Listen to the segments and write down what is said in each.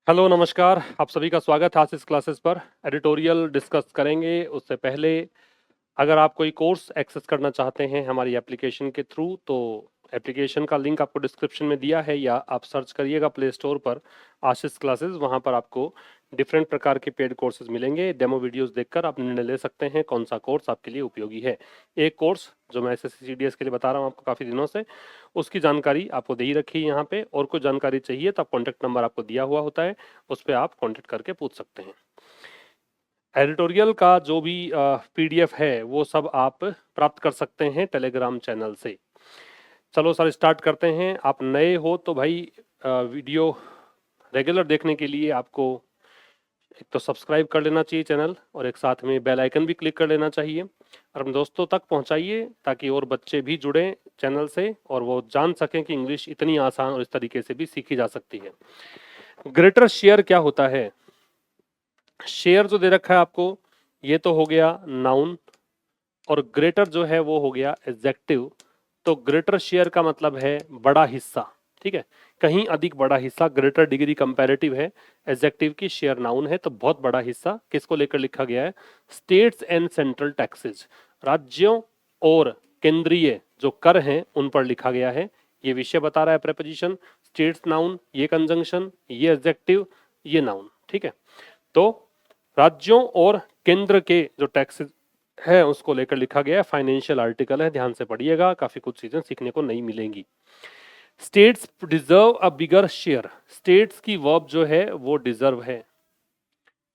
Hello नमस्कार, आप सभी का स्वागत है आज इस क्लासेस पर। एडिटोरियल डिस्कस करेंगे। उससे पहले अगर आप कोई कोर्स एक्सेस करना चाहते हैं हमारी एप्लीकेशन के थ्रू तो एप्लीकेशन का लिंक आपको डिस्क्रिप्शन में दिया है या आप सर्च करिएगा प्ले स्टोर पर आशीष क्लासेस। वहां पर आपको डिफरेंट प्रकार के पेड कोर्सेज मिलेंगे। डेमो वीडियोस देखकर आप निर्णय ले सकते हैं कौन सा कोर्स आपके लिए उपयोगी है। एक कोर्स जो मैं एसएससी सीडीएस के लिए बता रहा हूँ आपको काफी दिनों से, उसकी जानकारी आपको दे ही रखी है यहाँ पे। और कोई जानकारी चाहिए तो कॉन्टेक्ट नंबर आपको दिया हुआ होता है, उस पर आप कॉन्टेक्ट करके पूछ सकते हैं। एडिटोरियल का जो भी पीडीएफ है वो सब आप प्राप्त कर सकते हैं टेलीग्राम चैनल से। चलो सर स्टार्ट करते हैं। आप नए हो तो भाई वीडियो रेगुलर देखने के लिए आपको एक तो सब्सक्राइब कर लेना चाहिए चैनल, और एक साथ में बेल आइकन भी क्लिक कर लेना चाहिए और अपने दोस्तों तक पहुंचाइए ताकि और बच्चे भी जुड़ें चैनल से और वो जान सकें कि इंग्लिश इतनी आसान और इस तरीके से भी सीखी जा सकती है। ग्रेटर शेयर क्या होता है? शेयर जो दे रखा है आपको, ये तो हो गया नाउन, और ग्रेटर जो है वो हो गया एडजेक्टिव। तो ग्रेटर शेयर का मतलब है बड़ा हिस्सा, ठीक है, कहीं अधिक बड़ा हिस्सा। ग्रेटर डिग्री कंपैरेटिव है, एडजेक्टिव की, शेयर नाउन है, तो बहुत बड़ा हिस्सा किसको लेकर लिखा गया है? स्टेट्स एंड सेंट्रल टैक्सेस, राज्यों और केंद्रीय जो कर हैं उन पर लिखा गया है। ये विषय बता रहा है प्रेपोजिशन। स्टेट्स नाउन, ये कंजंक्शन, ये एडजेक्टिव, ये नाउन, ठीक है। तो राज्यों और केंद्र के जो टैक्सेस है उसको लेकर लिखा गया है। फाइनेंशियल आर्टिकल है, ध्यान से पढ़िएगा, काफी कुछ चीजें सीखने को नहीं मिलेंगी। States deserve a bigger share, states की वर्ब जो है वो डिजर्व है,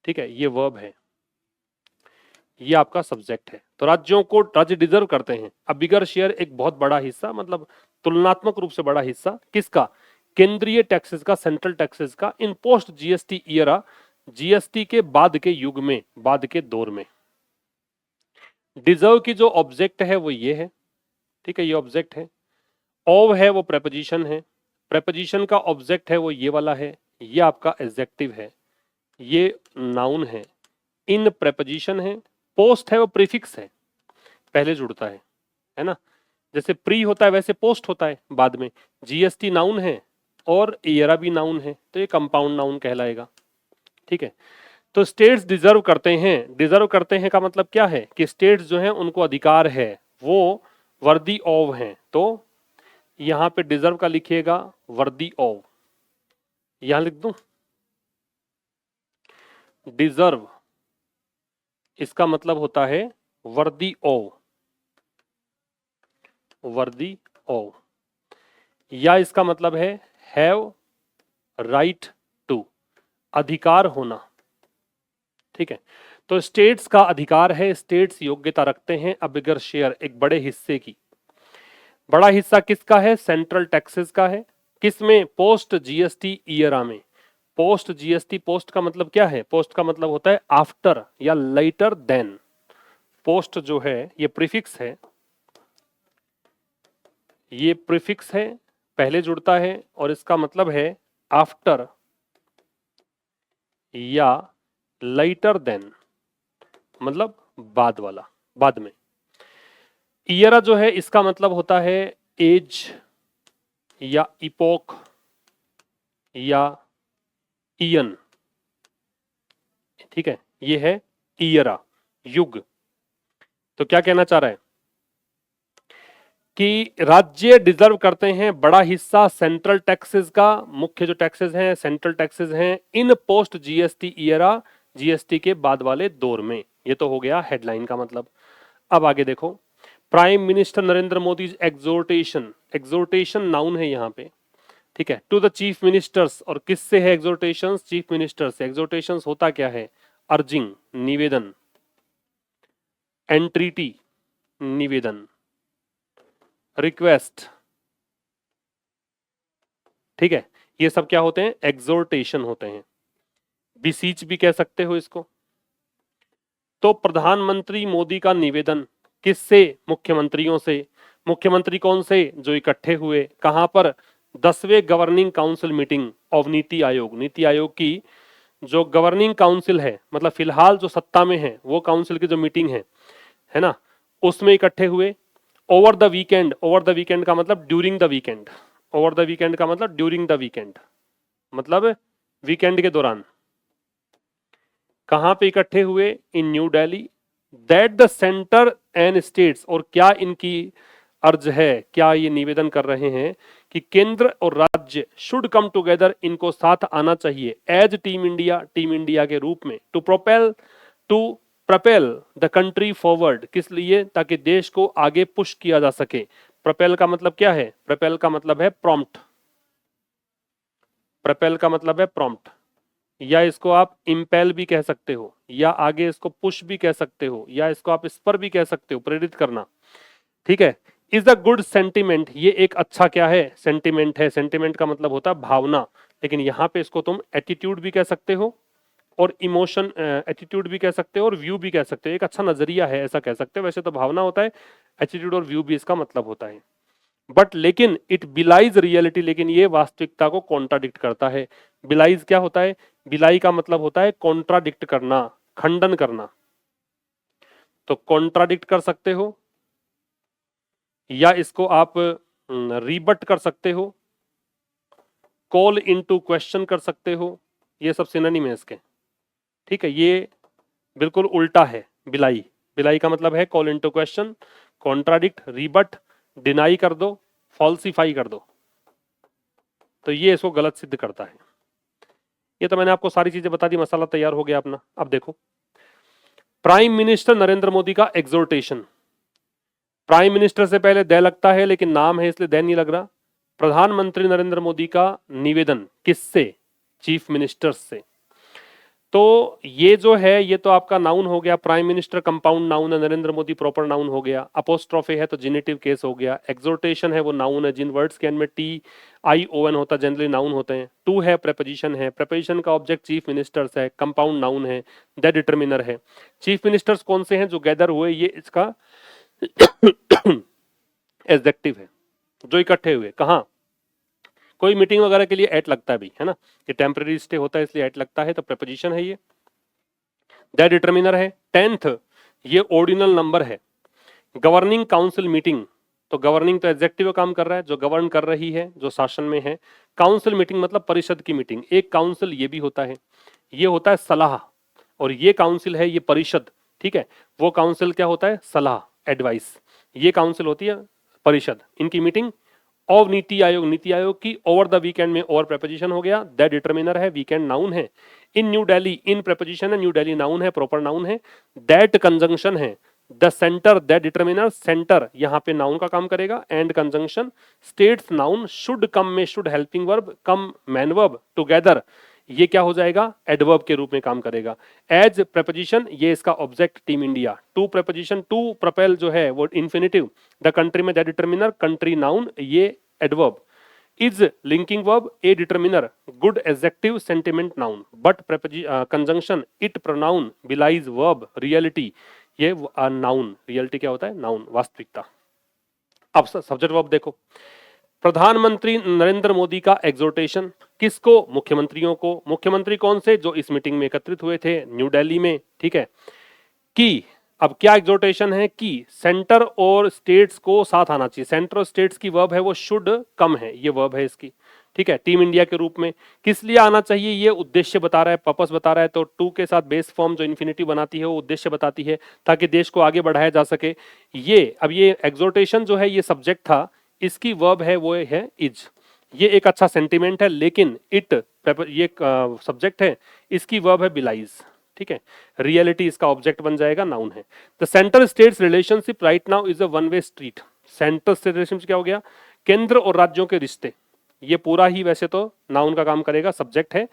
ठीक है, ये वर्ब है, ये आपका सब्जेक्ट है। तो राज्यों को, राज्य डिजर्व करते हैं अ बिगर शेयर, एक बहुत बड़ा हिस्सा, मतलब तुलनात्मक रूप से बड़ा हिस्सा। किसका? केंद्रीय टैक्सेस का, सेंट्रल टैक्सेस का, इन पोस्ट जीएसटी ईयरा, जीएसटी के बाद के युग में, बाद के दौर में। डिजर्व की जो ऑब्जेक्ट है वो ये है, ठीक है, ये ऑब्जेक्ट है। ऑव है वो प्रेपोजिशन है, प्रेपोजिशन का ऑब्जेक्ट है वो ये वाला है, ये आपका एडजेक्टिव है, ये नाउन इन प्रेपोजिशन है। पोस्ट है वो प्रीफिक्स है, पहले जुड़ता है ना। जैसे प्री होता है वैसे पोस्ट होता है बाद में। जीएसटी नाउन है और एरा भी नाउन है, तो ये कंपाउंड नाउन कहलाएगा, ठीक है। तो स्टेट्स डिजर्व करते हैं, डिजर्व करते हैं का मतलब क्या है कि स्टेट्स जो हैं उनको अधिकार है, वो वर्दी ऑव हैं। तो यहां पे डिजर्व का लिखिएगा वर्दी ऑव, यहां लिख दूं डिजर्व, इसका मतलब होता है वर्दी ऑव, वर्दी ऑव, या इसका मतलब है हैव राइट टू, अधिकार होना, ठीक है। तो स्टेट्स का अधिकार है, स्टेट्स योग्यता रखते हैं अ बिगर शेयर, एक बड़े हिस्से की। बड़ा हिस्सा किसका है? सेंट्रल टैक्सेस का है। किसमें? पोस्ट जीएसटी ईयरा में। पोस्ट जीएसटी, पोस्ट का मतलब क्या है? पोस्ट का मतलब होता है आफ्टर या लेटर देन। पोस्ट जो है ये प्रीफिक्स है, ये प्रीफिक्स है, पहले जुड़ता है, और इसका मतलब है आफ्टर या लेटर देन, मतलब बाद वाला, बाद में। ईयरा जो है इसका मतलब होता है एज या इपोक या ईयन, ठीक है, ये है ईयरा, युग। तो क्या कहना चाह रहा है कि राज्य डिजर्व करते हैं बड़ा हिस्सा सेंट्रल टैक्सेस का, मुख्य जो टैक्सेस हैं सेंट्रल टैक्सेस हैं, इन पोस्ट जीएसटी ईयरा, जीएसटी के बाद वाले दौर में। ये तो हो गया हेडलाइन का मतलब। अब आगे देखो, prime minister Narendra Modi exhortation, exhortation noun है यहाँ पे, ठीक है, टू द चीफ मिनिस्टर्स, और किससे है एग्जोर्टेशन? चीफ मिनिस्टर से। एग्जोर्टेशन होता क्या है? अर्जिंग, निवेदन, एंट्रीटी, निवेदन, रिक्वेस्ट, ठीक है, ये सब क्या होते हैं? एग्जोर्टेशन होते हैं। बिसीच भी कह सकते हो इसको। तो प्रधानमंत्री मोदी का निवेदन किससे? मुख्यमंत्रियों से। मुख्यमंत्री कौन से? जो इकट्ठे हुए कहां पर? 10वें governing council meeting of NITI Aayog, नीति आयोग की जो गवर्निंग काउंसिल है, मतलब फिलहाल जो सत्ता में है वो काउंसिल की जो मीटिंग है ना, उसमें इकट्ठे हुए। Over the weekend, over the weekend का मतलब during the weekend, over the weekend का मतलब ड्यूरिंग द वीकेंड, मतलब वीकेंड के दौरान कहां पे इकट्ठे हुए? In New Delhi. That the centre and states, और क्या इनकी अर्ज है, क्या ये निवेदन कर रहे हैं कि केंद्र और राज्य शुड कम टुगेदर, इनको साथ आना चाहिए एज टीम इंडिया के रूप में, टू प्रपेल द कंट्री फॉरवर्ड। किस लिए? ताकि देश को आगे पुश किया जा सके। प्रपेल का मतलब क्या है? प्रपेल का मतलब है प्रॉम्प्ट। प्रपेल का मतलब है प्रॉम्प्ट, या इसको आप इंपेल भी कह सकते हो, या आगे इसको पुश भी कह सकते हो, या इसको आप स्पर भी कह सकते हो, प्रेरित करना। ठीक है। इज द गुड सेंटिमेंट, ये एक अच्छा क्या है? सेंटिमेंट है। सेंटिमेंट का मतलब होता है भावना, लेकिन यहां पे इसको तुम एटीट्यूड भी कह सकते हो, और इमोशन, एटीट्यूड भी कह सकते हो, और व्यू भी कह सकते हो। एक अच्छा नजरिया है ऐसा कह सकते हो। वैसे तो भावना होता है, एटीट्यूड और व्यू भी इसका मतलब होता है। बट लेकिन इट बिलाइज रियलिटी, लेकिन ये वास्तविकता को कॉन्ट्राडिक्ट करता है। बिलाइज क्या होता है? बिलाई का मतलब होता है कॉन्ट्राडिक्ट करना, खंडन करना। तो कॉन्ट्राडिक्ट कर सकते हो, या इसको आप रीबट कर सकते हो, कॉल इनटू क्वेश्चन कर सकते हो। ये सब सिनोनिम है इसके। ठीक है। ये बिल्कुल उल्टा है बिलाई। बिलाई का मतलब है call into question, contradict, rebut, deny कर दो, फॉल्सिफाई कर दो। तो ये इसको गलत सिद्ध करता है। ये तो मैंने आपको सारी चीजें बता दी, मसाला तैयार हो गया अपना। अब देखो, प्राइम मिनिस्टर नरेंद्र मोदी का एग्जोर्टेशन। प्राइम मिनिस्टर से पहले दे लगता है, लेकिन नाम है इसलिए दे नहीं लग रहा। प्रधानमंत्री नरेंद्र मोदी का निवेदन किससे? चीफ मिनिस्टर से। तो ये जो है, ये तो आपका नाउन हो गया। प्राइम मिनिस्टर कंपाउंड नाउन है, नरेंद्र मोदी प्रॉपर नाउन हो गया। अपोस्ट्रोफे है तो जेनेटिव केस हो गया। एक्सोर्टेशन है वो नाउन है। जिन वर्ड्स के एंड में TION होता है जनरली नाउन होते हैं। टू है प्रेपोजिशन है। प्रेपोजिशन का ऑब्जेक्ट चीफ मिनिस्टर्स है। कंपाउंड नाउन है। द डिटर्मिनर है। चीफ मिनिस्टर्स कौन से हैं? जो गैदर हुए, ये इसका एडजेक्टिव है। जो इकट्ठे हुए कहाँ? कोई मीटिंग वगैरह के लिए एट लगता है भी, है ना। ये टेम्पररी स्टे होता है इसलिए एट लगता है, तो प्रेपोजिशन है ये। द डिटर्मिनर है। 10th, ये ऑर्डिनल नंबर है। गवर्निंग काउंसिल मीटिंग, तो गवर्निंग तो एग्जेक्टिव काम कर रहा है, जो गवर्न कर रही है, जो शासन में है। काउंसिल मीटिंग मतलब परिषद की मीटिंग। एक काउंसिल ये भी होता है, ये होता है सलाह, और ये काउंसिल है ये परिषद। ठीक है। वो काउंसिल क्या होता है? सलाह, एडवाइस। ये काउंसिल होती है परिषद। इनकी मीटिंग ऑफ नीति आयोग, नीति आयोग की। ओवर द वीकेंड में ओवर प्रेपोजिशन हो गया। द डिटर्मिनर है, वीकेंड नाउन है। In New Delhi, in preposition है, न्यू दिल्ली नाउन है, प्रॉपर नाउन है। दैट कंजंक्शन है। The centre, that determiner, centre यहां पे नाउन का काम करेगा। And conjunction, states noun, should come में should helping verb, come main verb, together ये क्या हो जाएगा? एडवर्ब के रूप में काम करेगा। एज प्रेपोजिशन, ये इसका object team India. To preposition, to propel जो है वो इन्फिनिटिव। द कंट्री में द डिटर्मिनर, कंट्री नाउन, ये adverb. Is linking verb, a determiner, good adjective, sentiment noun. But conjunction, it pronoun, belies verb, reality, ये noun. Reality क्या होता है? Noun, वास्तविकता। अब सब्जेक्ट वर्ब देखो। प्रधानमंत्री नरेंद्र मोदी का एग्जोर्टेशन किसको? मुख्यमंत्रियों को। मुख्यमंत्री कौन से? जो इस मीटिंग में एकत्रित हुए थे न्यू दिल्ली में। ठीक है। कि अब क्या एग्जोर्टेशन है? कि सेंटर और स्टेट्स को साथ आना चाहिए। सेंटर और स्टेट्स की वर्ब है वो शुड कम है, ये वर्ब है इसकी। ठीक है। टीम इंडिया के रूप में किस लिए आना चाहिए? ये उद्देश्य बता रहा है, पर्पस बता रहा है। तो टू के साथ बेस फॉर्म जो इन्फिनिटी बनाती है वो उद्देश्य बताती है, ताकि देश को आगे बढ़ाया जा सके। ये अब ये एग्जोर्टेशन जो है ये सब्जेक्ट था, इसकी वर्ब है वो है इज। ये एक अच्छा सेंटिमेंट है, लेकिन इट ये सब्जेक्ट है, इसकी वर्ब है बिलाइज। ठीक है। रियलिटी इसका ऑब्जेक्ट बन जाएगा, नाउन है। The centre states relationship right now is a one way street. Centre state relationship क्या हो गया? केंद्र और राज्यों के रिश्ते। ये पूरा ही वैसे तो नाउन का काम करेगा, सब्जेक्ट है।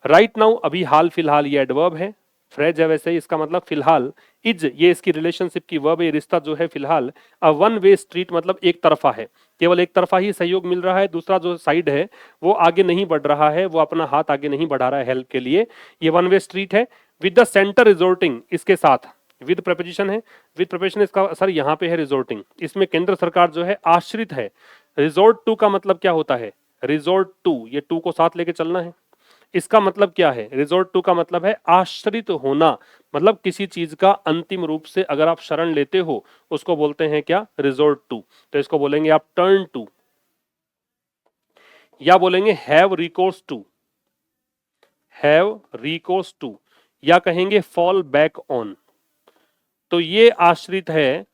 राइट नाउ अभी हाल फिलहाल, ये एडवर्ब है। फ्रेज है वैसे ही, इसका मतलब फिलहाल। इज ये इसकी रिलेशनशिप की वर्ब, ये रिश्ता जो है फिलहाल। अ वन वे स्ट्रीट मतलब एक तरफा है, केवल एक तरफा ही सहयोग मिल रहा है। दूसरा जो साइड है वो आगे नहीं बढ़ रहा है, वो अपना हाथ आगे नहीं बढ़ा रहा है हेल्प के लिए। ये वन वे स्ट्रीट है। विद द सेंटर रिजोर्टिंग, इसके साथ विद प्रपोजिशन है। विद प्रपोजिशन इसका असर यहाँ पे है रिजोर्टिंग। इसमें केंद्र सरकार जो है आश्रित है। रिजोर्ट टू का मतलब क्या होता है? रिजोर्ट टू, ये टू को साथ लेके चलना है। इसका मतलब क्या है? रिजोर्ट टू का मतलब है आश्रित होना, मतलब किसी चीज का अंतिम रूप से अगर आप शरण लेते हो उसको बोलते हैं क्या? Resort to. तो इसको बोलेंगे आप टर्न टू, या बोलेंगे have recourse to. Have recourse to, या कहेंगे फॉल बैक ऑन। तो ये आश्रित है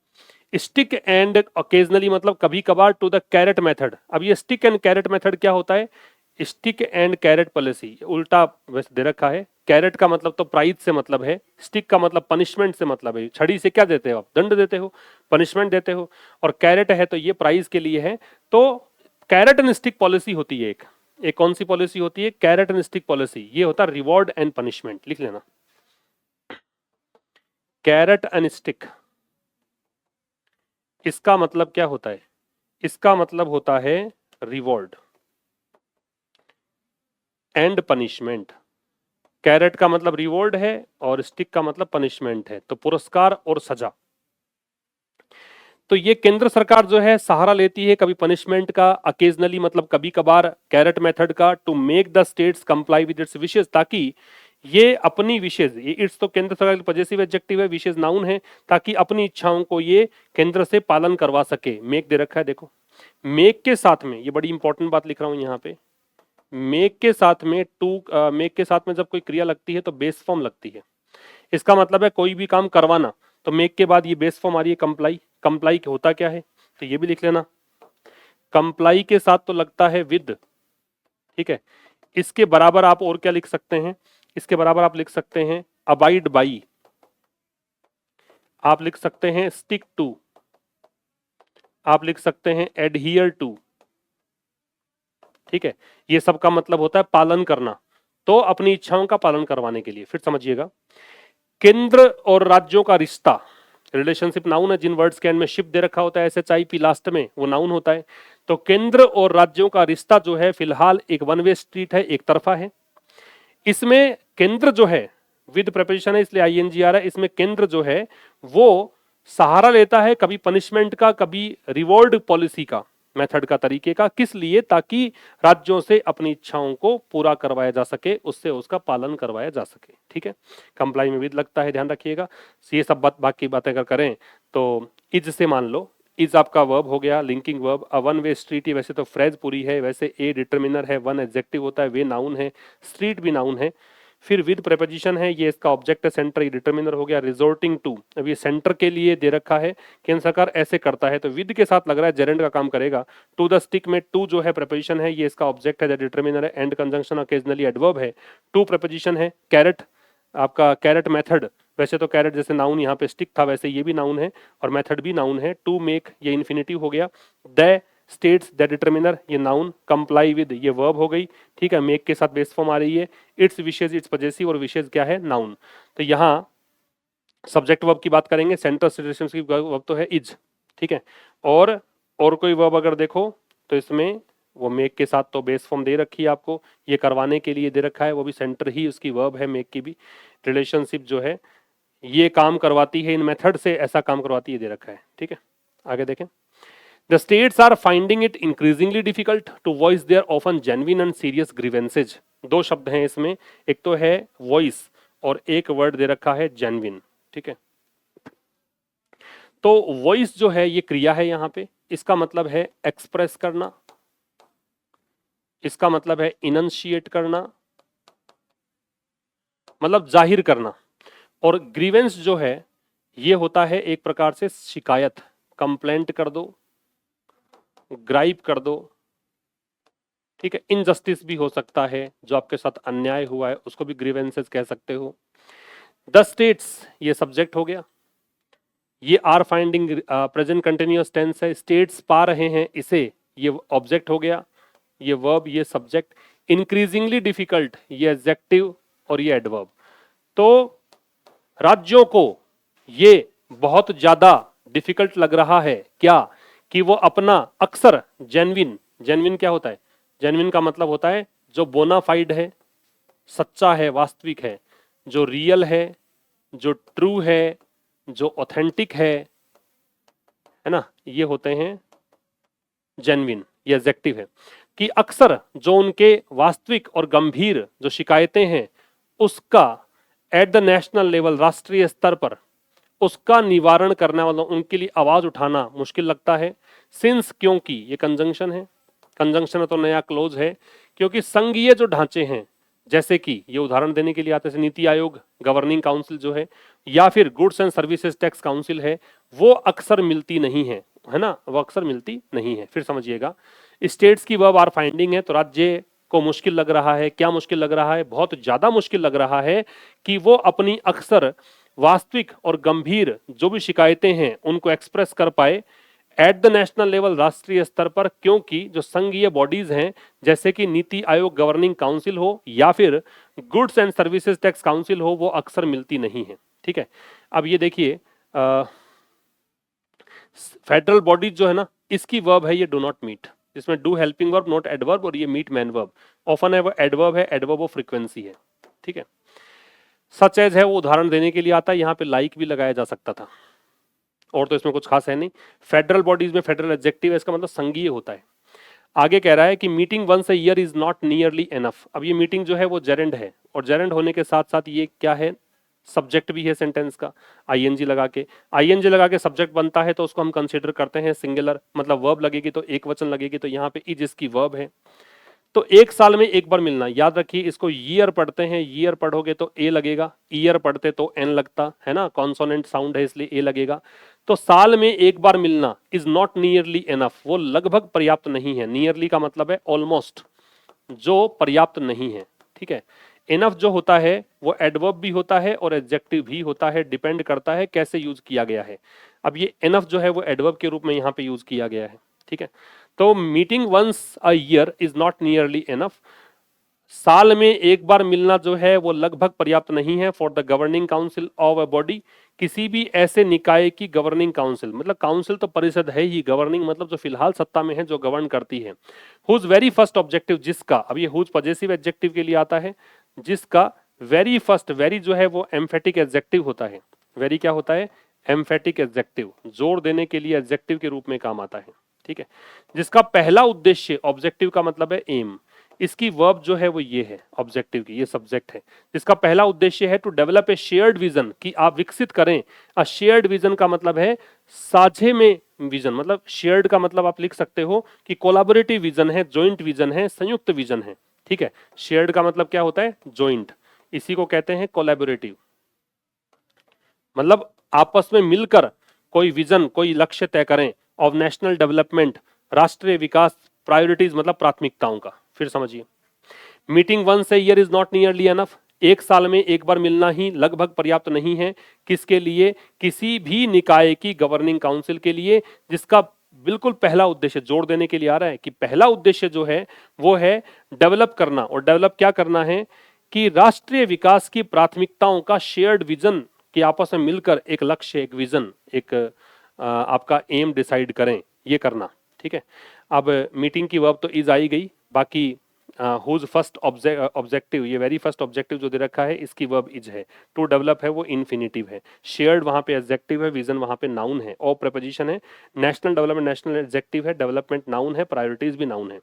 स्टिक एंड ओकेजनली, मतलब कभी कभार, टू द कैरेट मेथड। अब ये स्टिक एंड कैरेट मेथड क्या होता है? स्टिक एंड कैरेट पॉलिसी उल्टा वैसे दे रखा है। कैरेट का मतलब तो प्राइज से मतलब है, स्टिक का मतलब पनिशमेंट से मतलब है। छड़ी से क्या देते हो आप? दंड देते हो, पनिशमेंट देते हो। और कैरेट है तो ये प्राइज के लिए है। तो कैरेट एंड स्टिक पॉलिसी होती है एक कौन सी पॉलिसी होती है? Carrot and stick policy. ये होता है रिवॉर्ड एंड पनिशमेंट, लिख लेना, कैरेट एंड स्टिक। इसका मतलब क्या होता है? इसका मतलब होता है रिवॉर्ड एंड पनिशमेंट। कैरेट का मतलब रिवॉर्ड है और स्टिक का मतलब पनिशमेंट है, तो पुरस्कार और सजा। तो ये केंद्र सरकार जो है सहारा लेती है कभी पनिशमेंट का, अकेजनली मतलब कभी कभार कैरेट मेथड का, to make the states comply with its wishes, ताकि ये अपनी विशेष, ये इट्स तो केंद्र सरकार पॉजिटिव एडजेक्टिव है, विशेष नाउन है, ताकि अपनी इच्छाओं को ये केंद्र से पालन करवा सके। मेक दे रखा है देखो, मेक के साथ में, ये बड़ी इंपॉर्टेंट बात लिख रहा हूं यहाँ पे, मेक के साथ में मेक के साथ में जब कोई क्रिया लगती है तो बेस फॉर्म लगती है। इसका मतलब है कोई भी काम करवाना, तो मेक के बाद ये बेस फॉर्म आ रही है कंप्लाई। कंप्लाई होता क्या है? तो ये भी लिख लेना, कंप्लाई के साथ तो लगता है विद, ठीक है। इसके बराबर आप और क्या लिख सकते हैं? इसके बराबर आप लिख सकते हैं अबाइड बाई, आप लिख सकते हैं स्टिक टू, आप लिख सकते हैं एडहियर टू, ठीक है। ये सब का मतलब होता है पालन करना, तो अपनी इच्छाओं का पालन करवाने के लिए। फिर समझिएगा, केंद्र और राज्यों का रिश्ता, रिलेशनशिप नाउन है। जिन वर्ड्स के एंड में शिप दे रखा होता है SHIP लास्ट में, वो नाउन होता है। तो केंद्र और राज्यों का रिश्ता जो है फिलहाल एक वन वे स्ट्रीट है, एक तरफा है। इसमें केंद्र जो है विद प्रपोजिशन है इसलिए ING आ रहा है। इसमें केंद्र जो है वो सहारा लेता है कभी पनिशमेंट का, कभी रिवॉर्ड पॉलिसी का, मेथड का, तरीके का। किस लिए? ताकि राज्यों से अपनी इच्छाओं को पूरा करवाया जा सके, उससे उसका पालन करवाया जा सके, ठीक है। कंप्लाई में विद लगता है, ध्यान रखिएगा। ये सब बाकी बातें अगर करें तो इज से मान लो, इज आपका वर्ब हो गया, linking verb. One way street ही वैसे तो फ्रेज पूरी है, वैसे ए डिटर्मिनर है, वन एडजेक्टिव होता है, वे नाउन है, स्ट्रीट भी नाउन है। फिर विद प्रेपोजिशन है, ये इसका ऑब्जेक्ट है, सेंटर, ये डिटर्मिनर हो गया। रिजोर्टिंग टू, अब ये सेंटर के लिए दे रखा है, केंद्र सरकार ऐसे करता है, तो विद के साथ लग रहा है जेरेंड का काम करेगा। टू द स्टिक में टू जो है प्रेपोजिशन है, ये इसका ऑब्जेक्ट है, डिटर्मिनर है। एंड कंजंक्शन ऑकेजनली एडवर्ब है। टू प्रेपोजिशन है। कैरेट, आपका कैरेट मेथड, वैसे तो कैरेट जैसे नाउन यहाँ पे स्टिक था, वैसे ये भी नाउन है और मेथड भी नाउन है। टू मेक, ये इन्फिनिटिव हो गया। द स्टेट्स, द डिटर्मिनर, ये नाउन। कंप्लाई विद, ये वर्ब हो गई, ठीक है। मेक के साथ बेस फॉर्म आ रही है। इट्स विशेष, इट्स पॉजेसिव, और विशेष क्या है? नाउन। तो यहाँ सब्जेक्ट वर्ब की बात करेंगे, सेंटर रिलेशनशिप की वर्ब तो है इज, ठीक है। और कोई वर्ब अगर देखो तो इसमें वो मेक के साथ तो बेस फॉर्म दे रखी है आपको, ये करवाने के लिए दे रखा है, वो भी सेंटर ही उसकी वर्ब है, मेक की भी। रिलेशनशिप जो है ये काम करवाती है, इन मेथड से ऐसा काम करवाती है, दे रखा है, ठीक है। आगे देखें, the states are finding it increasingly difficult to voice their often genuine and serious grievances. दो शब्द हैं इसमें, एक तो है वॉइस और एक वर्ड दे रखा है जेन्युइन, ठीक है। तो वॉइस जो है ये क्रिया है यहाँ पे, इसका मतलब है एक्सप्रेस करना, इसका मतलब है इनंशिएट करना, मतलब जाहिर करना। और ग्रीवेंस जो है ये होता है एक प्रकार से शिकायत, कंप्लेंट कर दो, ग्राइप कर दो, ठीक है। इनजस्टिस भी हो सकता है, जो आपके साथ अन्याय हुआ है उसको भी ग्रीवेंसेस कह सकते हो। द स्टेट्स, ये सब्जेक्ट हो गया, ये are finding present continuous tense है, स्टेट्स पा रहे हैं इसे, ये ऑब्जेक्ट हो गया, ये वर्ब, ये सब्जेक्ट। इंक्रीजिंगली डिफिकल्ट, ये एडजेक्टिव और ये एडवर्ब। तो राज्यों को ये बहुत ज्यादा डिफिकल्ट लग रहा है क्या? कि वो अपना अक्सर जेन्युइन, जेन्युइन क्या होता है? जेन्युइन का मतलब होता है जो बोनाफाइड है, सच्चा है, वास्तविक है, जो रियल है, जो ट्रू है, जो ऑथेंटिक है ना, ये होते हैं जेन्युइन, ये एडजेक्टिव है। कि अक्सर जो उनके वास्तविक और गंभीर जो शिकायतें हैं उसका एट द नेशनल लेवल, राष्ट्रीय स्तर पर उसका निवारण करने वालों, उनके लिए आवाज उठाना मुश्किल लगता है। सिंस, क्योंकि, ये कंजंक्शन है, कंजंक्शन है तो नया क्लोज है, क्योंकि संघीय जो ढांचे हैं जैसे कि ये उदाहरण देने के लिए आते हैं नीति आयोग, गवर्निंग काउंसिल जो है, या फिर goods and services tax council है, वो अक्सर मिलती नहीं है ना, वो अक्सर मिलती नहीं है। फिर समझिएगा, स्टेट्स की वर्ब आर फाइंडिंग है, तो राज्य को मुश्किल लग रहा है। क्या मुश्किल लग रहा है? बहुत ज्यादा मुश्किल लग रहा है कि वो अपनी अक्सर वास्तविक और गंभीर जो भी शिकायतें हैं उनको एक्सप्रेस कर पाए एट द नेशनल लेवल, राष्ट्रीय स्तर पर, क्योंकि जो संघीय बॉडीज हैं जैसे कि नीति आयोग, गवर्निंग काउंसिल हो या फिर goods and services tax council हो, वो अक्सर मिलती नहीं है। ठीक है, अब ये देखिए फेडरल बॉडीज जो है ना, इसकी वर्ब है ये डू नॉट मीट, जिसमें do helping verb not adverb, और ये मीट मैन वर्ब ऑफन है वो एडवर्ब है, एडवर्ब वो फ्रीक्वेंसी है। ठीक है, सच एज है वो उदाहरण देने के लिए आता है, यहाँ पे लाइक भी लगाया जा सकता था, और तो इसमें कुछ खास है नहीं। फेडरल बॉडीज में फेडरल एडजेक्टिव है, इसका मतलब संघीय होता है। आगे कह रहा है कि meeting once a year is not nearly enough. अब ये मीटिंग जो है वो जेरेंड है, और जेरेंड होने के साथ साथ ये क्या है, सब्जेक्ट भी है सेंटेंस का। आईएनजी लगा के सब्जेक्ट बनता है, तो उसको हम कंसीडर करते हैं सिंगुलर, मतलब वर्ब लगेगी तो एक वचन लगेगी, तो यहाँ पे इज इसकी वर्ब है। तो एक साल में एक बार मिलना, याद रखिए इसको ईयर पढ़ते हैं, ईयर पढ़ोगे तो ए लगेगा, ईयर पढ़ते तो एन लगता है ना, कॉन्सोनेंट साउंड है इसलिए ए लगेगा। तो साल में एक बार मिलना इज नॉट नियरली एनफ, वो लगभग पर्याप्त नहीं है। नियरली का मतलब है ऑलमोस्ट, जो पर्याप्त नहीं है। ठीक है, एनफ जो होता है वो एडवर्ब भी होता है और एडजेक्टिव भी होता है, डिपेंड करता है कैसे यूज किया गया है। अब ये एनफ जो है वो एडवर्ब के रूप में यहाँ पे यूज किया गया है। ठीक है, तो meeting once a year is not nearly enough, साल में एक बार मिलना जो है वो लगभग पर्याप्त नहीं है for the governing council of a body, किसी भी ऐसे निकाय की गवर्निंग काउंसिल, मतलब काउंसिल तो परिषद है ही, गवर्निंग मतलब जो फिलहाल सत्ता में है, जो गवर्न करती है। हुज वेरी फर्स्ट ऑब्जेक्टिव, जिसका, अब ये हुज पजेसिव एडजेक्टिव के लिए आता है, जिसका वेरी फर्स्ट, वेरी जो है वो एम्फेटिक एडजेक्टिव होता है। वेरी क्या होता है? एम्फेटिक एडजेक्टिव, जोर देने के लिए एडजेक्टिव के रूप में काम आता है। ठीक है, जिसका पहला उद्देश्य, ऑब्जेक्टिव का मतलब है एम, इसकी वर्ब जो है वो ये है ऑब्जेक्टिव की, ये सब्जेक्ट है। जिसका पहला उद्देश्य है to develop a shared vision, कि आप विकसित करें। अ शेयर्ड विजन का मतलब है साझे में विजन, मतलब शेयर्ड का मतलब आप लिख सकते हो कि कोलैबोरेटिव विजन है, जॉइंट विजन है, संयुक्त विजन है। ठीक है, शेयर्ड का मतलब क्या होता है? जॉइंट, इसी को कहते हैं कोलैबोरेटिव, मतलब आपस में मिलकर कोई विजन, कोई लक्ष्य तय करें। ऑफ नेशनल डेवलपमेंट, राष्ट्रीय विकास, प्रायोरिटीज मतलब प्राथमिकताओं का। फिर समझिए, meeting once a year is not nearly enough, एक साल में एक बार मिलना ही लगभग पर्याप्त नहीं है। किसके लिए? किसी भी निकाय की गवर्निंग काउंसिल के लिए, जिसका बिल्कुल पहला उद्देश्य, जोड़ देने के लिए आ रहा है कि पहला उद्देश्य जो है वो है डेवलप करना। और डेवलप क्या करना है? कि राष्ट्रीय विकास की प्राथमिकताओं का शेयर्ड विजन, कि आपस में मिलकर एक लक्ष्य, एक विजन, एक आपका एम डिसाइड करें, ये करना। ठीक है, अब मीटिंग की वर्ब तो इज आई गई, बाकी हुज फर्स्ट ऑब्जेक्टिव, ये वेरी फर्स्ट ऑब्जेक्टिव जो दे रखा है इसकी वर्ब इज है। टू डेवलप है वो इन्फिनिटिव है, शेयर्ड वहां पे एडजेक्टिव है, विजन वहां पे नाउन है, और प्रेपोजिशन है। नेशनल डेवलपमेंट, नेशनल एडजेक्टिव है, डेवलपमेंट नाउन है, प्रायोरिटीज भी नाउन है।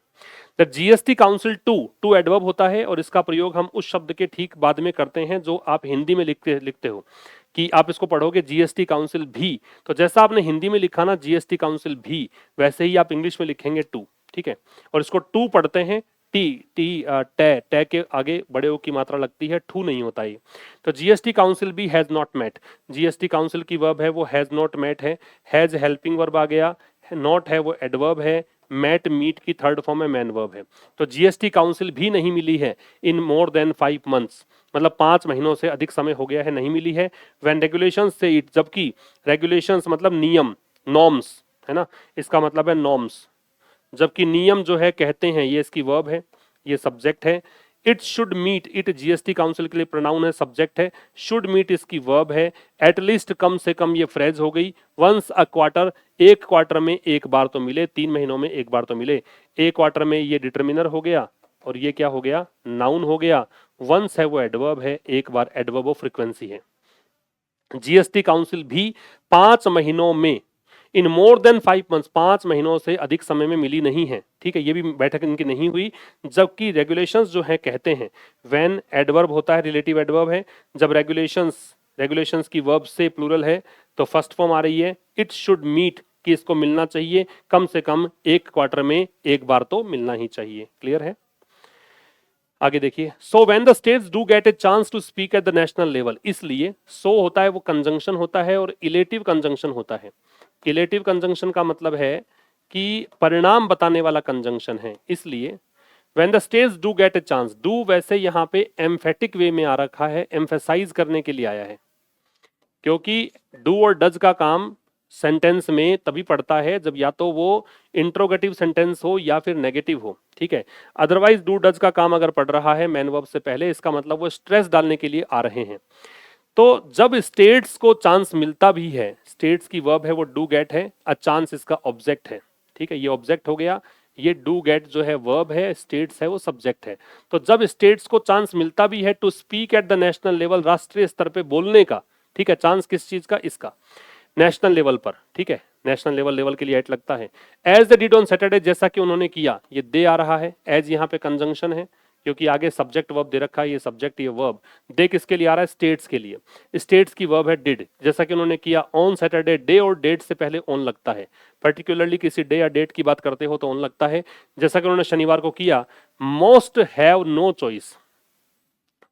The GST council to adverb होता है, और इसका प्रयोग हम उस शब्द के ठीक बाद में करते हैं जो आप हिंदी में लिखते हो, कि आप इसको पढ़ोगे जीएसटी काउंसिल भी, तो जैसा आपने हिंदी में लिखा ना जीएसटी काउंसिल भी, वैसे ही आप इंग्लिश में लिखेंगे टू। ठीक है, और इसको टू पढ़ते हैं, टी टी टे के आगे बड़े ओ की मात्रा लगती है, ठू नहीं होता ये। तो जीएसटी काउंसिल भी has not met, GST council की वर्ब है वो हैज नॉट मेट है। हैज हेल्पिंग वर्ब आ गया, नॉट है वो एडवर्ब है, मेट मीट की थर्ड फॉर्म है मैन वर्ब है। तो जीएसटी काउंसिल भी नहीं मिली है इन मोर देन 5 मंथ्स, मतलब 5 महीनों से अधिक समय हो गया है, नहीं मिली है। व्हेन रेगुलेशंस से इट, जबकि रेगुलेशंस मतलब नियम, नॉर्म्स है ना, इसका मतलब है नॉर्म्स, जबकि नियम जो है कहते हैं, ये इसकी वर्ब है, ये सब्जेक्ट है। It should meet, it GST council के लिए प्रोनाउन है, सब्जेक्ट है। शुड मीट इसकी वर्ब है। एटलीस्ट कम से कम ये फ्रेज हो गई। वंस अ क्वार्टर, एक क्वार्टर में एक बार तो मिले, 3 महीनों में एक बार तो मिले। एक क्वार्टर में ये डिटर्मिनर हो गया, और ये क्या हो गया? नाउन हो गया। वंस है वो एडवर्ब है, एक बार एडवर्ब वो फ्रीक्वेंसी है। जीएसटी काउंसिल भी 5 महीनों में, इन मोर देन 5 मंथ्स, 5 महीनों से अधिक समय में मिली नहीं है। ठीक है, ये भी बैठक इनकी नहीं हुई। जबकि रेगुलेशंस जो है कहते हैं, व्हेन एडवर्ब होता है, रिलेटिव एडवर्ब है। जब रेगुलेशंस की वर्ब से प्लूरल है तो फर्स्ट फॉर्म आ रही है इट शुड मीट, कि इसको मिलना चाहिए, कम से कम एक क्वार्टर में एक बार तो मिलना ही चाहिए। क्लियर है? आगे देखिए, so when the states do get a chance to speak at the national level, इसलिए सो होता है वो कंजंक्शन होता है और इलेटिव कंजंक्शन होता है। इलेटिव कंजंक्शन का मतलब है कि परिणाम बताने वाला कंजंक्शन है, इसलिए when the states do get a chance, do वैसे यहाँ पे एम्फेटिक वे में आ रखा है, एम्फेसाइज करने के लिए आया है, क्योंकि डू और डज का काम सेंटेंस में तभी पड़ता है जब या तो वो इंट्रोगेटिव सेंटेंस हो या फिर नेगेटिव हो, ठीक है। अदरवाइज डू डज का काम अगर पड़ रहा है मैन वर्ब से पहले, इसका मतलब वो स्ट्रेस डालने के लिए आ रहे हैं। तो जब स्टेट्स को चांस मिलता भी है, स्टेट्स की वर्ब है वो डू गेट है, अ चांस इसका ऑब्जेक्ट है, ठीक है, ये ऑब्जेक्ट हो गया, ये डू गेट जो है वर्ब है, स्टेट्स है वो सब्जेक्ट है। तो जब स्टेट्स को चांस मिलता भी है to speak at the national level, राष्ट्रीय स्तर पे बोलने का, ठीक है, चांस किस चीज का, इसका नेशनल लेवल पर, ठीक है, नेशनल लेवल के लिए एट लगता है। As the did on Saturday, जैसा कि उन्होंने किया, ये दे आ रहा है, एज यहाँ पे कंजंक्शन है क्योंकि आगे सब्जेक्ट वर्ब दे रखा है, ये सब्जेक्ट ये वर्ब, दे किसके लिए आ रहा है, स्टेट्स के लिए, स्टेट्स की वर्ब है डिड, जैसा कि उन्होंने किया ऑन सैटरडे, डे और डेट से पहले ऑन लगता है, पर्टिकुलरली किसी डे या डेट की बात करते हो तो ऑन लगता है, जैसा कि उन्होंने शनिवार को किया। मोस्ट हैव नो चॉइस,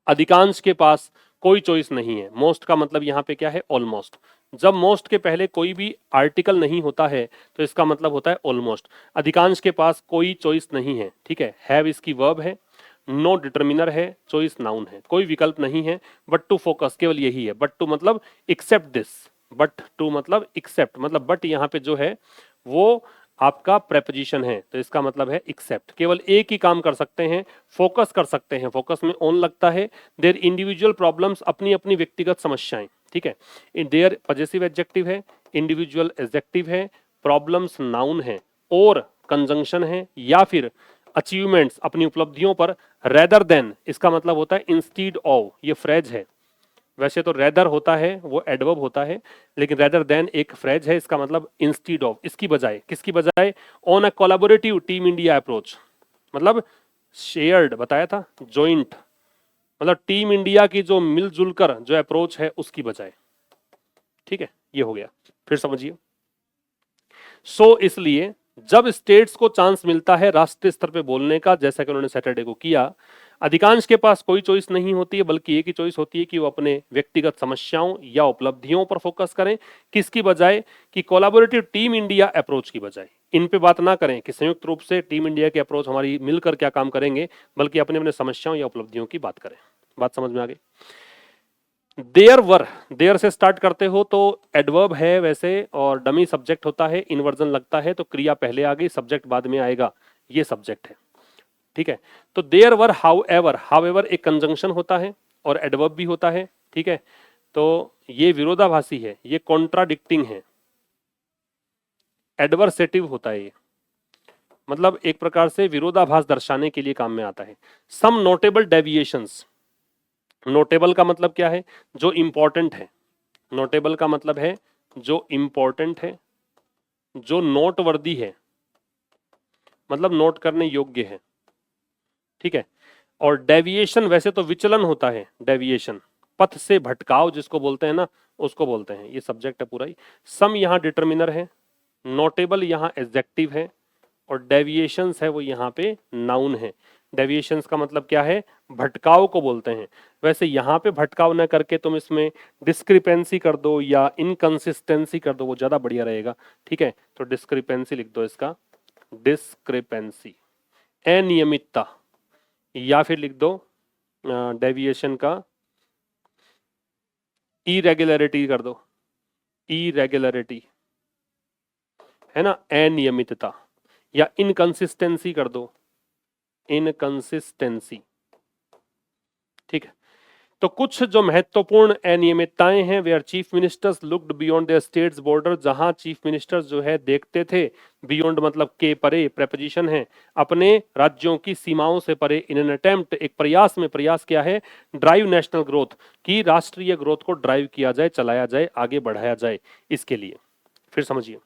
अधिकांश के पास कोई चॉइस नहीं है, मोस्ट का मतलब यहाँ पे क्या है, ऑलमोस्ट, जब मोस्ट के पहले कोई भी आर्टिकल नहीं होता है तो इसका मतलब होता है ऑलमोस्ट, अधिकांश के पास कोई चॉइस नहीं है, ठीक है। हैव इसकी वर्ब है, नो डिटर्मिनर है, चॉइस नाउन है, कोई विकल्प नहीं है, बट टू फोकस केवल यही है, बट टू मतलब एक्सेप्ट दिस, बट टू मतलब एक्सेप्ट, मतलब बट यहाँ पे जो है वो आपका प्रेपोजिशन है, तो इसका मतलब है एक्सेप्ट, केवल एक ही काम कर सकते हैं, फोकस कर सकते हैं, फोकस में ऑन लगता है, देयर इंडिविजुअल प्रॉब्लम्स, अपनी अपनी व्यक्तिगत समस्याएं, ठीक है, देयर पजेसिव एडजेक्टिव है, इंडिविजुअल एडजेक्टिव है, प्रॉब्लम्स नाउन है और कंजंक्शन है, या फिर अचीवमेंट्स अपनी उपलब्धियों पर, रेदर देन इसका मतलब होता है इंस्टीड ऑफ, ये फ्रेज है, वैसे तो रेदर होता है वो एडवर्ब होता है, लेकिन रेदर देन एक फ्रेज है, इसका मतलब इंस्टीड ऑफ, इसकी बजाय, किसकी बजाय, on a collaborative team India approach, मतलब शेयर्ड बताया था, जॉइंट, मतलब टीम इंडिया की जो मिलजुल कर जो अप्रोच है उसकी बजाय, ठीक है, ये हो गया, फिर समझिए। सो इसलिए जब स्टेट्स को चांस मिलता है राष्ट्रीय स्तर पे बोलने का, जैसा कि उन्होंने सैटरडे को किया, अधिकांश के पास कोई चॉइस नहीं होती है, बल्कि एक ही चॉइस होती है कि वो अपने व्यक्तिगत समस्याओं या उपलब्धियों पर फोकस करें, किसकी बजाय, कि कोलैबोरेटिव टीम इंडिया अप्रोच की बजाय, इन पे बात ना करें कि संयुक्त रूप से टीम इंडिया के अप्रोच हमारी मिलकर क्या काम करेंगे, बल्कि अपने अपने समस्याओं या उपलब्धियों की बात करें। बात समझ में आ गई। देयर वर, देयर से स्टार्ट करते हो तो एडवर्ब है वैसे, और डमी सब्जेक्ट होता है, इन्वर्जन लगता है तो क्रिया पहले आ गई, सब्जेक्ट बाद में आएगा, ये सब्जेक्ट है, ठीक है। तो देयर वर हाउएवर एक कंजंक्शन होता है और एडवर्ब भी होता है, ठीक है, तो ये विरोधाभासी है, ये कॉन्ट्राडिक्टिंग है, एडवर्सेटिव होता है ये, मतलब एक प्रकार से विरोधाभास दर्शाने के लिए काम में आता है। सम नोटेबल डेविएशंस, नोटेबल का मतलब क्या है, जो इंपॉर्टेंट है, नोटेबल का मतलब है जो इंपॉर्टेंट है, जो नोटवर्दी है, मतलब नोट करने योग्य है, ठीक है। और डेविएशन वैसे तो विचलन होता है, डेविएशन पथ से भटकाव जिसको बोलते हैं ना, उसको बोलते हैं, ये सब्जेक्ट है पूरा ही। सम यहाँ डिटर्मिनर है, नोटेबल यहाँ एडजेक्टिव है, और डेविएशंस है वो यहाँ पे नाउन है। डेविएशंस का मतलब क्या है, भटकाव को बोलते हैं। वैसे यहाँ पे भटकाव न करके तुम इसमें डिस्क्रिपेंसी कर दो या इनकंसिस्टेंसी कर दो, वो ज्यादा बढ़िया रहेगा, ठीक है। तो डिस्क्रिपेंसी लिख दो इसका, डिस्क्रिपेंसी, अनियमितता, या फिर लिख दो डेविएशन का इरेगुलरिटी कर दो, इरेगुलरिटी है ना, अनियमितता, या इनकंसिस्टेंसी कर दो, इनकंसिस्टेंसी, ठीक है। तो कुछ जो महत्वपूर्ण अनियमितताएं हैं, where chief ministers looked beyond their states border, जहां चीफ मिनिस्टर्स जो है देखते थे, बियॉन्ड मतलब के परे, प्रेपोजिशन है, अपने राज्यों की सीमाओं से परे, इन एन अटेम्प्ट एक प्रयास में, प्रयास क्या है, ड्राइव नेशनल ग्रोथ, की राष्ट्रीय ग्रोथ को ड्राइव किया जाए, चलाया जाए, आगे बढ़ाया जाए, इसके लिए। फिर समझिए,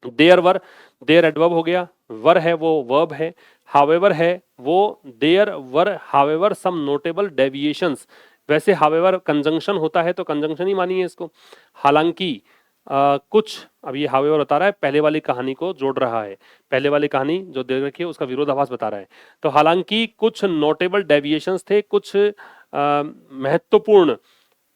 देयर वर, देयर एडवर्ब हो गया, वर है वो वर्ब है, हावेवर है वो, there were however some notable deviations, वैसे हावेवर कंजंक्शन होता है तो कंजंक्शन ही मानिए इसको, हालांकि कुछ अब ये हाउएवर बता रहा है, पहले वाली कहानी को जोड़ रहा है, पहले वाली कहानी जो दे रखी है उसका विरोधाभास बता रहा है। तो हालांकि कुछ नोटेबल डेविएशंस थे, कुछ महत्वपूर्ण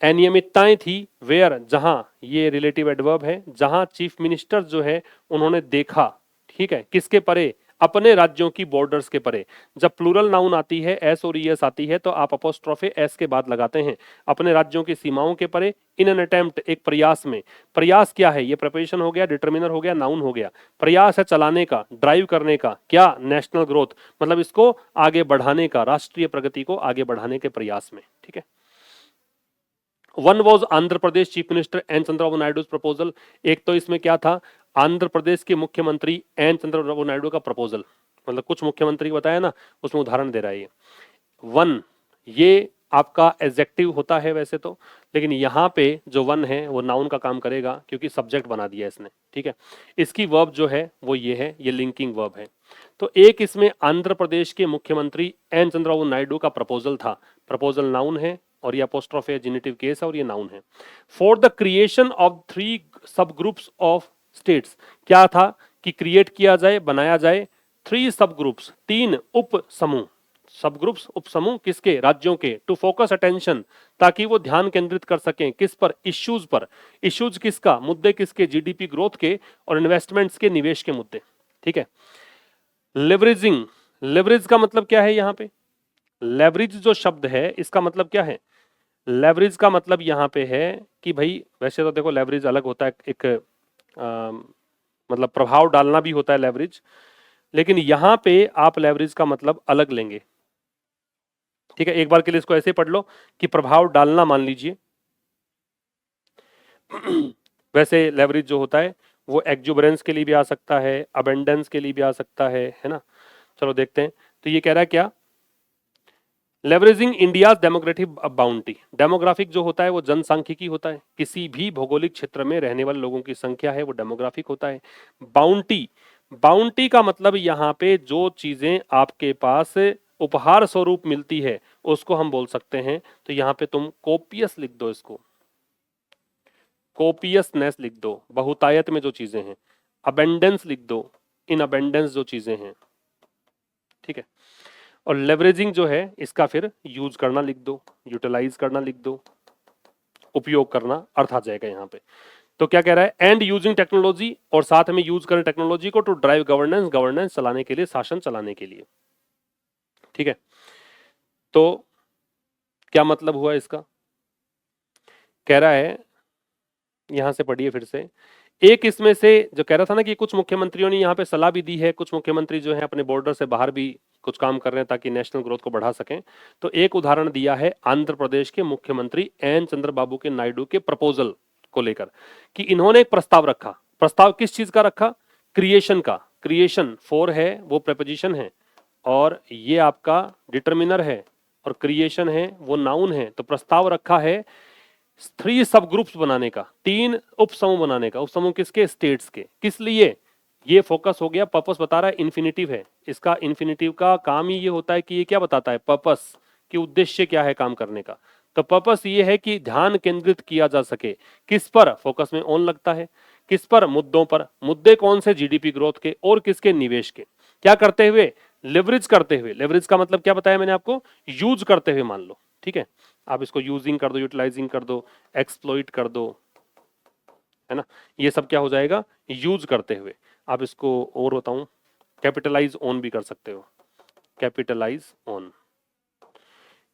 अनियमितताएं थी, वेयर जहां ये रिलेटिव एडवर्ब है, जहां चीफ मिनिस्टर जो है उन्होंने देखा, ठीक है, किसके परे, अपने राज्यों की बॉर्डर्स के परे। जब प्लूरल नाउन आती है, एस और ईएस आती है, तो आप अपोस्ट्रोफे एस के बाद लगाते हैं, अपने राज्यों की सीमाओं के परे, इन एन अटेम्प्ट, एक प्रयास में। प्रयास क्या है, ये प्रिपरेशन हो गया, डिटर्मिनर हो गया, नाउन हो गया। प्रयास है चलाने का, ड्राइव करने का, क्या, नेशनल ग्रोथ, मतलब इसको आगे बढ़ाने का, राष्ट्रीय प्रगति को आगे बढ़ाने के प्रयास में, ठीक है। One was Andhra Pradesh chief minister N Chandrababu Naidu proposal. एक तो इसमें क्या था, आंध्र प्रदेश के मुख्यमंत्री एन चंद्रबाबू नायडू का प्रपोजल, मतलब कुछ मुख्यमंत्री बताया ना, उसमें उदाहरण दे रहा है ये। वन, ये आपका एडजेक्टिव होता है वैसे तो, लेकिन यहाँ पे जो वन है वो नाउन का काम करेगा क्योंकि सब्जेक्ट बना दिया इसने, ठीक है। इसकी वर्ब जो है वो ये है, ये लिंकिंग वर्ब है। तो एक इसमें आंध्र प्रदेश के मुख्यमंत्री एन चंद्रबाबू नायडू का प्रपोजल था, प्रपोजल नाउन है और ये अपोस्ट्रोफ है, जेनिटिव केस है और ये नाउन है। फॉर द क्रिएशन ऑफ 3 सब ग्रुप्स ऑफ स्टेट्स, क्या था कि क्रिएट किया जाए, बनाया जाए 3 सब ग्रुप्स, 3 उप समूह, सब ग्रुप्स उप समूह किसके, राज्यों के। टू फोकस अटेंशन, ताकि वो ध्यान केंद्रित कर सकें, किस पर, इश्यूज पर। इश्यूज किसका, मुद्दे किसके, जीडीपी ग्रोथ के और इन्वेस्टमेंट्स के, निवेश के मुद्दे, ठीक है। लेवरेजिंग, लेवरेज का मतलब क्या है यहाँ पे, लेवरेज जो शब्द है इसका मतलब क्या है, लेवरेज का मतलब यहाँ पे है कि भाई, वैसे तो देखो लेवरेज अलग होता है, एक मतलब प्रभाव डालना भी होता है लेवरेज, लेकिन यहां पे आप लेवरेज का मतलब अलग लेंगे, ठीक है। एक बार के लिए इसको ऐसे पढ़ लो कि प्रभाव डालना, मान लीजिए वैसे लेवरेज जो होता है वो एक्जुबरेंस के लिए भी आ सकता है, अबेंडेंस के लिए भी आ सकता है ना। चलो देखते हैं। तो ये कह रहा है क्या, leveraging India demographic bounty. Demographic जो होता है वो जनसांख्यिकी होता है, किसी भी भौगोलिक क्षेत्र में रहने वाले लोगों की संख्या है वो डेमोग्राफिक होता है। बाउंटी, बाउंटी का मतलब यहाँ पे जो चीजें आपके पास उपहार स्वरूप मिलती है उसको हम बोल सकते हैं। तो यहाँ पे तुम कोपियस लिख दो, इसको कोपियसनेस लिख दो, बहुतायत में जो चीजें हैं। अबेंडेंस लिख दो, इन अबेंडेंस जो चीजें हैं, ठीक है। और लेवरेजिंग जो है इसका फिर यूज करना लिख दो, यूटिलाइज करना लिख दो, उपयोग करना अर्थ आ जाएगा यहाँ पे। तो क्या कह रहा है, एंड यूजिंग टेक्नोलॉजी, और साथ में यूज करें टेक्नोलॉजी को टू ड्राइव गवर्नेंस, गवर्नेंस चलाने के लिए, शासन चलाने के लिए, ठीक है। तो क्या मतलब हुआ इसका, कह रहा है, यहां से पढ़िए फिर से। एक इसमें से जो कह रहा था ना कि कुछ मुख्यमंत्रियों ने यहाँ पे सलाह भी दी है, कुछ मुख्यमंत्री जो है अपने बॉर्डर से बाहर भी कुछ काम कर रहे हैं ताकि नेशनल ग्रोथ को बढ़ा सकें। तो एक उदाहरण दिया है आंध्र प्रदेश के मुख्यमंत्री एन चंद्रबाबू के नायडू के प्रपोजल को लेकर, कि इन्होंने एक प्रस्ताव रखा। प्रस्ताव किस चीज का रखा, क्रिएशन का। क्रिएशन फोर है वो प्रेपोजिशन है, और ये आपका डिटर्मिनर है, और क्रिएशन है वो नाउन है। तो प्रस्ताव रखा है 3 सब ग्रुप्स बनाने का, 3 उप समूह बनाने का। उप समूह किसके, स्टेट्स के। किस लिए, ये फोकस हो गया, पर्पस बता रहा है, इन्फिनिटिव है इसका। इन्फिनिटिव का काम ही ये होता है कि ये क्या बताता है, पर्पस, कि उद्देश्य क्या है काम करने का। तो पर्पस ये है कि ध्यान केंद्रित किया जा सके, किस पर, फोकस में ऑन लगता है, किस पर, मुद्दों पर। मुद्दे कौन से, जीडीपी ग्रोथ के और किसके, निवेश के। क्या करते हुए, लेवरेज करते हुए। लेवरेज का मतलब क्या बताया मैंने आपको, यूज करते हुए मान लो, ठीक है। आप इसको यूजिंग कर दो, यूटिलाइजिंग कर दो, एक्सप्लॉइट कर दो, है ना। ये सब क्या हो जाएगा, यूज करते हुए। आप इसको और बताऊं, कैपिटलाइज ऑन भी कर सकते हो, कैपिटलाइज ऑन,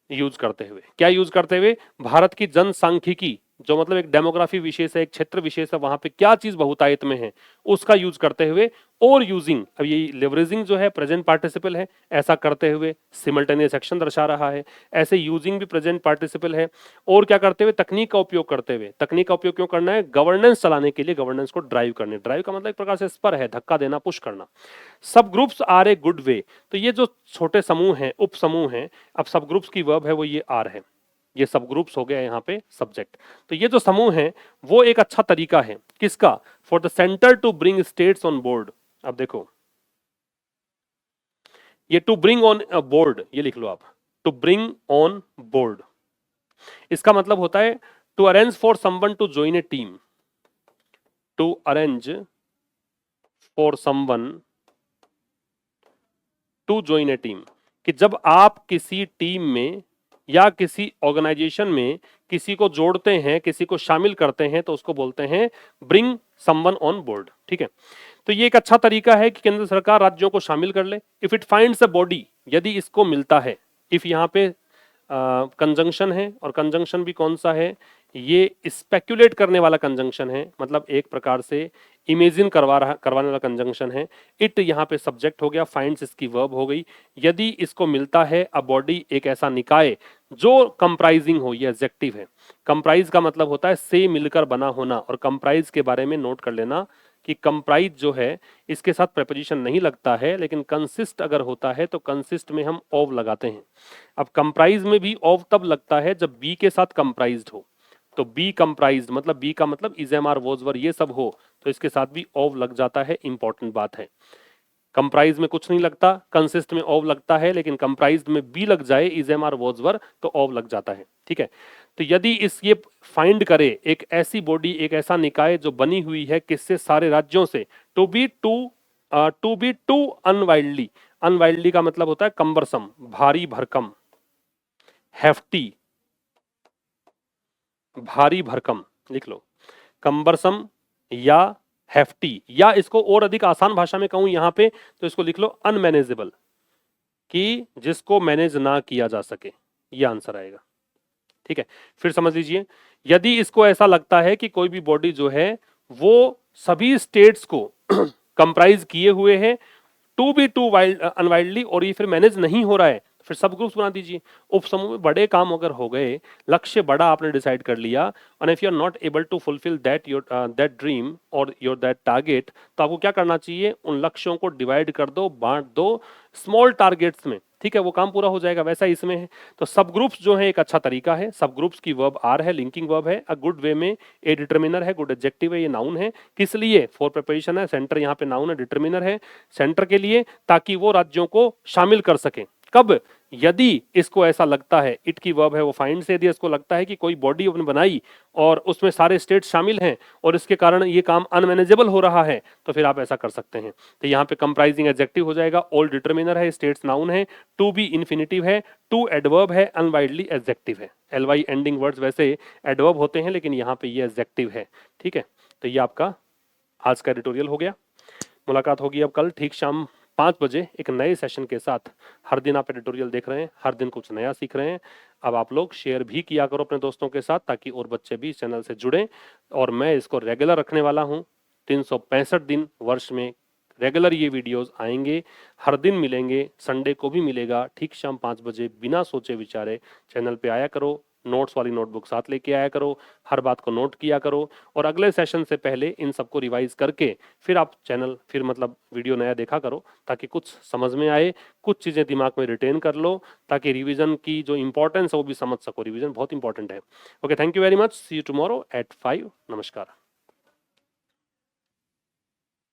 यूज करते हुए। क्या यूज करते हुए, भारत की जनसांख्यिकी, जो मतलब एक डेमोग्राफी विशेष है, एक क्षेत्र विशेष है, वहां पे क्या चीज बहुतायत में है उसका यूज करते हुए। और यूजिंग, अब ये लेवरेजिंग जो है प्रेजेंट पार्टिसिपल है, ऐसा करते हुए सिमल्टेनियस एक्शन दर्शा रहा है। ऐसे यूजिंग भी प्रेजेंट पार्टिसिपल है। और क्या करते हुए, तकनीक का उपयोग करते हुए। तकनीक का उपयोग क्यों करना है, गवर्नेंस चलाने के लिए, गवर्नेंस को ड्राइव करने। ड्राइव का मतलब एक प्रकार से स्पर है, धक्का देना, पुश करना। सब groups are a good way. तो ये जो छोटे समूह हैं, उप समूह हैं, अब सब ग्रुप्स की वर्ब है वो ये आर है, ये सब ग्रुप्स हो गया यहाँ पे सब्जेक्ट। तो ये जो समूह है वो एक अच्छा तरीका है किसका, for the centre to bring states on board. अब देखो, ये टू ब्रिंग ऑन बोर्ड, ये लिख लो आप, टू ब्रिंग ऑन बोर्ड। इसका मतलब होता है to arrange for someone to join a team, to arrange for someone to join a team, कि जब आप किसी टीम में या किसी ऑर्गेनाइजेशन में किसी को जोड़ते हैं, किसी को शामिल करते हैं, तो उसको बोलते हैं ब्रिंग समवन ऑन बोर्ड। ठीक है, तो ये एक अच्छा तरीका है कि केंद्र सरकार राज्यों को शामिल कर ले। If it finds a body, यदि इसको मिलता है, इफ यहाँ पे कंजंक्शन है, और कंजंक्शन भी कौन सा है, ये स्पेक्युलेट करने वाला कंजंक्शन है, मतलब एक प्रकार से इमेजिन करवाने वाला कंजंक्शन है। इट यहाँ पे सब्जेक्ट हो गया, फाइंड्स इसकी वर्ब हो गई। यदि इसको मिलता है अ बॉडी, एक ऐसा निकाय जो कंप्राइजिंग हो, ये एडजेक्टिव है। कंप्राइज का मतलब होता है से मिलकर बना होना, और कंप्राइज के बारे में नोट कर लेना कि कंप्राइज जो है इसके साथ प्रेपोजिशन नहीं लगता है, लेकिन कंसिस्ट अगर होता है तो कंसिस्ट में हम ऑव लगाते हैं। अब कंप्राइज में भी ऑव तब लगता है जब बी के साथ कंप्राइज्ड हो, तो बी कंप्राइज्ड मतलब बी का मतलब is M R was were ये सब हो, तो इसके साथ भी ऑव लग जाता है। इंपॉर्टेंट बात है, कंप्राइज में कुछ नहीं लगता, कंसिस्ट में ऑव लगता है, लेकिन कंप्राइज में बी लग जाए, is M R was were, तो ऑव लग जाता है। ठीक है, तो यदि इस ये फाइंड करे एक ऐसी बॉडी, एक ऐसा निकाय जो बनी हुई है किससे, सारे राज्यों से, टू बी टू अनवाइल्डली, अनवाइल्डली का मतलब होता है कंबरसम, भारी भरकम, हेफ्टी, भारी भरकम लिख लो, कंबरसम या हेफ्टी, या इसको और अधिक आसान भाषा में कहूं यहां पे तो इसको लिख लो अनमैनेजेबल, कि जिसको मैनेज ना किया जा सके, ये आंसर आएगा। ठीक है, फिर समझ लीजिए, यदि इसको ऐसा लगता है कि कोई भी बॉडी जो है वो सभी स्टेट्स को कंप्राइज किए हुए है, टू बी टू वाइल्ड अनवाइल्डली, और ये फिर मैनेज नहीं हो रहा है, फिर सब ग्रुप्स बना दीजिए। उपसमूह में बड़े काम अगर हो गए, लक्ष्य बड़ा आपने डिसाइड कर लिया, और if you are not able to fulfil that dream और योर दैट टारगेट, तो आपको क्या करना चाहिए, उन लक्ष्यों को डिवाइड कर दो, बांट दो स्मॉल टारगेट्स में। ठीक है, वो काम पूरा हो जाएगा। वैसा इसमें है, तो सब ग्रुप्स जो है एक अच्छा तरीका है। सब ग्रुप्स की वर्ब आर है, लिंकिंग वर्ब है, अ गुड वे में ए डिटर्मिनर है, गुड एडजेक्टिव है, ये नाउन है। किस लिए, फॉर प्रिपरेशन है, सेंटर यहाँ पे नाउन है, डिटर्मिनर है सेंटर के लिए, ताकि वो राज्यों को शामिल कर सके। कब, यदि इसको ऐसा लगता है, इट की वर्ब है वो फाइंड से, यदि इसको लगता है कि कोई बॉडी अपने बनाई और उसमें सारे स्टेट शामिल हैं और इसके कारण ये काम अनमैनेजेबल हो रहा है, तो फिर आप ऐसा कर सकते हैं। तो यहाँ पे कंप्राइजिंग एडजेक्टिव हो जाएगा, ऑल डिटर्मिनर है, स्टेट्स नाउन है, टू बी इन्फिनिटिव है, टू एडवर्ब है, अनवाइल्डली एडजेक्टिव है। एलवाई एंडिंग वर्ड्स वैसे एडवर्ब होते हैं, लेकिन यहाँ पे ये एडजेक्टिव है। ठीक है, तो ये आपका आज का एडिटोरियल हो गया। मुलाकात होगी अब कल ठीक शाम 5 बजे एक नए सेशन के साथ। हर दिन आप एडिटोरियल देख रहे हैं, हर दिन कुछ नया सीख रहे हैं। अब आप लोग शेयर भी किया करो अपने दोस्तों के साथ, ताकि और बच्चे भी इस चैनल से जुड़ें। और मैं इसको रेगुलर रखने वाला हूं, 365 दिन वर्ष में रेगुलर ये वीडियोस आएंगे, हर दिन मिलेंगे, संडे को भी मिलेगा ठीक शाम 5 बजे। बिना सोचे विचारे चैनल पे आया करो, नोट्स वाली नोटबुक साथ लेके आया करो, हर बात को नोट किया करो, और अगले सेशन से पहले इन सबको रिवाइज करके फिर आप चैनल, फिर मतलब वीडियो नया देखा करो, ताकि कुछ समझ में आए, कुछ चीजें दिमाग में रिटेन कर लो, ताकि रिवीजन की जो इंपॉर्टेंस है वो भी समझ सको। रिवीजन बहुत इंपॉर्टेंट है। Okay, thank you very much, see you tomorrow at 5। नमस्कार।